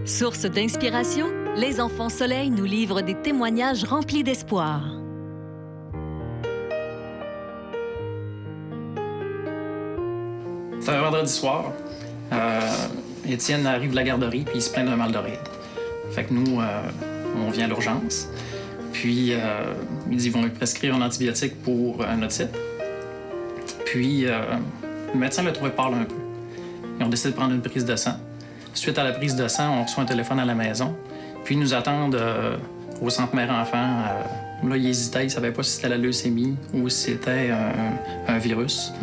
Source d'inspiration, les Enfants Soleil nous livrent des témoignages remplis d'espoir. C'est un vendredi soir. Étienne arrive de la garderie puis il se plaint d'un mal d'oreille. Fait que nous, on vient à l'urgence. Puis, ils vont lui prescrire un antibiotique pour un otite. Puis, le médecin l'a trouvé pâle un peu. Ils ont décidé de prendre une prise de sang. Suite à la prise de sang, on reçoit un téléphone à la maison. Puis, ils nous attendent au centre mère-enfant. Là, ils hésitaient, ils ne savaient pas si c'était la leucémie ou si c'était un virus.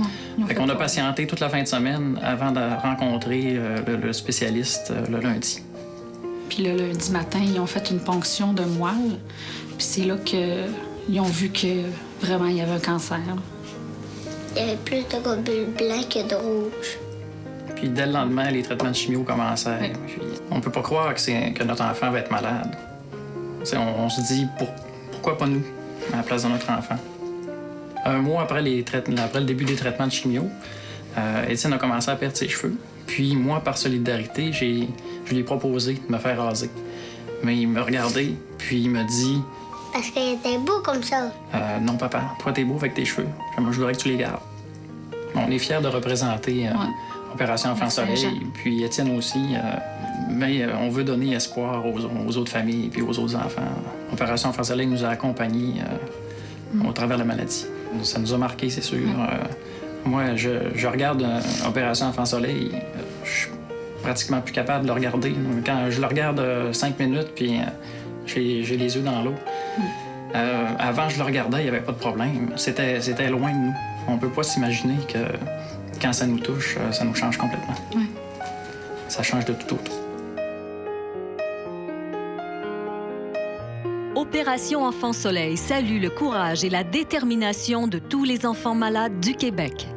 Fait qu'on a patienté toute la fin de semaine avant de rencontrer le spécialiste le lundi. Puis le lundi matin, ils ont fait une ponction de moelle. Puis c'est là qu'ils ont vu que vraiment il y avait un cancer. Il y avait plus de globules blancs que de rouges. Puis dès le lendemain, les traitements de chimio commençaient. Oui. Puis on peut pas croire que notre enfant va être malade. On se dit, pourquoi pas nous, à la place de notre enfant? Un mois après le début des traitements de chimio, Étienne a commencé à perdre ses cheveux. Puis moi, par solidarité, je lui ai proposé de me faire raser. Mais il me regardait, puis il me dit... Parce qu'il était beau comme ça. Non, papa, toi, t'es beau avec tes cheveux. Moi, je voudrais que tu les gardes. On est fiers de représenter Opération Enfants Soleil, puis Étienne aussi. Mais on veut donner espoir aux autres familles et aux autres enfants. Opération Enfants Soleil nous a accompagnés au travers de la maladie. Ça nous a marqué, c'est sûr. Moi, je regarde Opération Enfants Soleil, je suis pratiquement plus capable de le regarder. Quand je le regarde 5 minutes, puis j'ai les yeux dans l'eau. Avant, je le regardais, il n'y avait pas de problème. C'était loin de nous. On ne peut pas s'imaginer que quand ça nous touche, ça nous change complètement. Oui. Ça change de tout autre. Opération Enfants Soleil salue le courage et la détermination de tous les enfants malades du Québec.